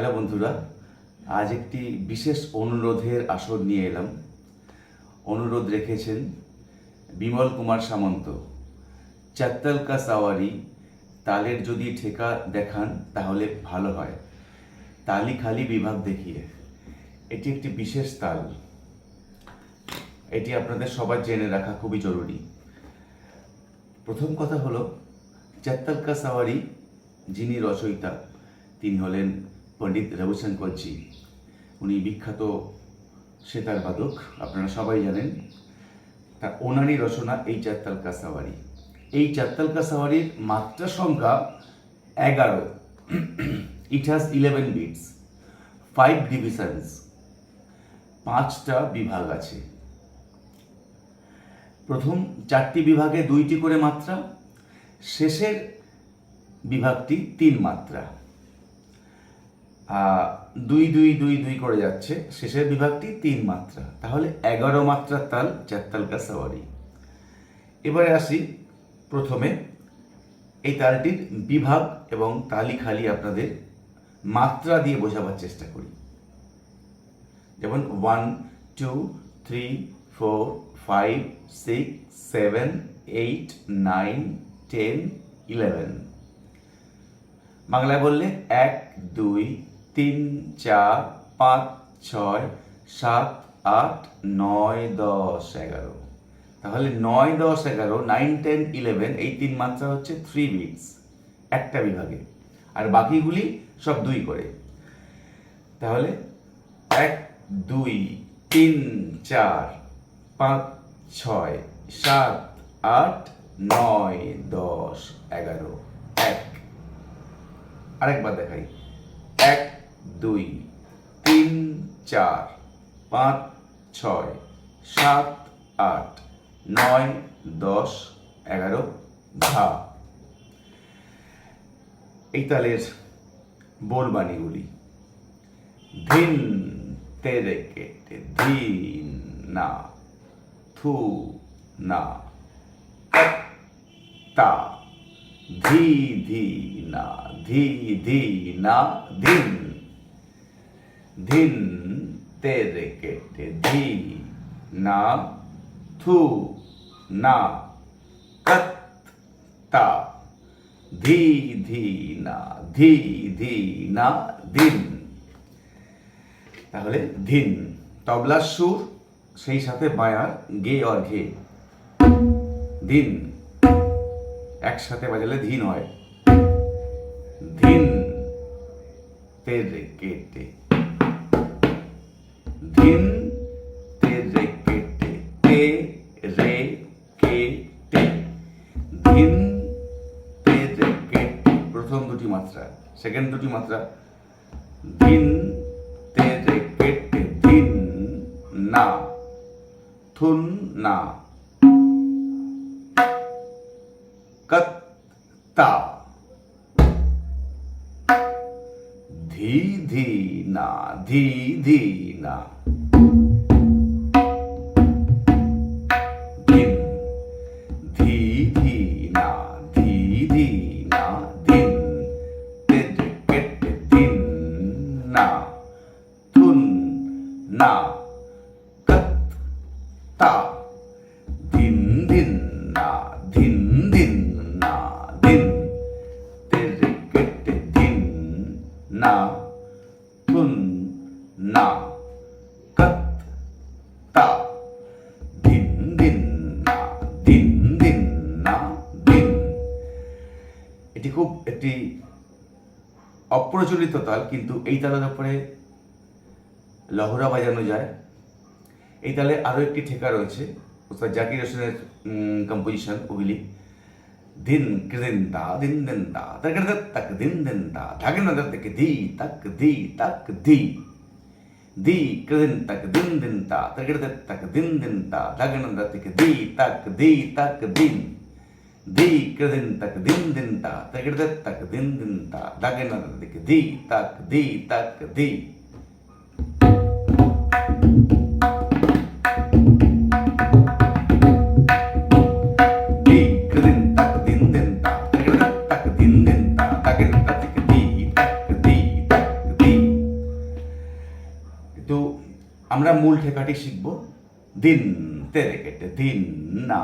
Hello বন্ধুরা, আজ একটি বিশেষ অনুরোধের আসর নিয়ে এলাম। অনুরোধ রেখেছেন বিমল কুমার সামন্ত। চাত্তাল কা সাওয়ারি, তালের যদি ঠেকা দেখান তাহলে ভালো হয়, তালি খালি বিভাগ দেখিয়ে। এটি একটি বিশেষ তাল, এটি আপনাদের সবার জেনে রাখা খুবই জরুরি। প্রথম কথা হলো, চাত্তাল কা সাওয়ারি যিনি রচয়িতা তিনি হলেন পণ্ডিত রবিশঙ্করজি। উনি বিখ্যাত সেতার বাদক, আপনারা সবাই জানেন। তা ওনারই রচনা এই চাত্তাল কা সাওয়ারি। এই চাত্তাল কা সাওয়ারির মাত্রা সংখ্যা 11। ইট হ্যাজ 11 বিটস, 5 ডিভিশনস, 5টা বিভাগ আছে। প্রথম 4টি বিভাগে 2টি করে মাত্রা, শেষের বিভাগটি 3 মাত্রা। 2-2-2-2 করে যাচ্ছে, শেষের বিভাগটি 3 মাত্রা। তাহলে 11 মাত্রার তাল চাত্তাল কা সাওয়ারি। এবারে আসি প্রথমে এই তালটির বিভাগ এবং তালি খালি আপনাদের মাত্রা দিয়ে বোঝাবার চেষ্টা করি। যেমন 1, 2, 3, 4, 5, 6, 7, 8, 9, 10, 11। বাংলায় বললে 1, 2, 3, 4, 5, 6, 7, 8, 9, 10, 11। তাহলে 9, 10, 11, 9, 10, 11 এই 3 মাত্রা হচ্ছে 3 বিটস একটা বিভাগে, আর বাকিগুলি সব 2 করে। তাহলে 1, 2, 3, 4, 5, 6, 7, 8, 9, 10, 11। 1 আরেকবার দেখাই। 1, 2, 3, 4, 5, 6, 7, 8, 9, 10, 11 ধা। এই তালের বোলবাণীগুলি: ধিন তেরে কেটে ধিন না, থু না, তা, ধি ধি না, ধি ধি না, ধিন। ধিন তেরে কেটে ধি না, থু না, তা, ধি ধি না, ধি ধি না, ধিন। তাহলে ধিন তবলার সুর, সেই সাথে বায়ার গে আর ঘে। ধিন একসাথে বাজালে ধিন হয়। ধিন তেরে কেটে, ধিন তেরে কেটে, তে রে কেটে, ধিন তেরে কেটে। প্রথম 2টি মাত্রা, সেকেন্ড 2টি মাত্রা। ধিন তেরে কেটে ধিন না, থুন না, তা, ধি ধি না, ধি ধি না, ধিন। ধি ধি না, ধি ধি না, ধিন। তেরে কেটে ধিন না, থুন না, তা, ধিন ধিন না, ধিন ধিন না, ধিন। তেরে কেটে ধিন না, থুন না, তা, ধিন ধিন না, ধিন ধিন না, ধিন। এটি খুব একটি অপ্রচলিত তাল, কিন্তু এই তালের উপরে লহরা বাজানো যায়। এই তালে আরো একটি ঠেকা রয়েছে, ওস্তাদ জাকির হোসেনের কম্পোজিশন, ওগুলি। ধিন কৃদিন তা, দিন দিন তা, তাকে তাক দিন দিন তা, ধাগে না থেকে ধি তাক ধি তাক ধি। ধি কৃদিন তাক দিন দিন তা, তাকে তাক দিন দিন তা, ধাগে না থেকে ধি তাক দিন। ধি কৃদিন তাক দিন দিন তা, তাকে তাক দিন দিন তা, ধাগে না থেকে ধি তাক ধি। আমরা মূল ঠেকাটি শিখব। দিন তেরে কেটে দিন না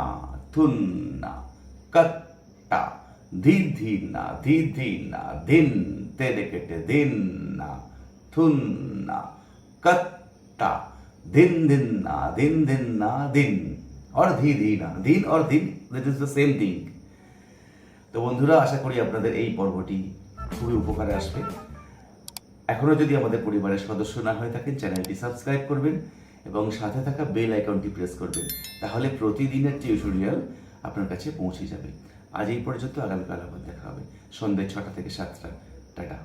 থুন না কত্তা ধি ধি না ধি ধি না দিন তেরে কেটে দিন না থুন না कत्ता दिन दिन ना दिन और धी धी না দিন और দিন, this is the same thing. তো বন্ধুরা, আশা করি আপনাদের এই পর্বটি খুবই উপকারে আসবে। এখনও যদি আমাদের পরিবারের সদস্য না হয়ে থাকেন, চ্যানেলটি সাবস্ক্রাইব করবেন এবং সাথে থাকা বেল আইকনটি প্রেস করবেন, তাহলে প্রতিদিনের টিউটোরিয়াল আপনার কাছে পৌঁছে যাবে। আজ এই পর্যন্ত, আগামীকাল আবার দেখা হবে সন্ধ্যে 6টা থেকে 7টা। টাটা।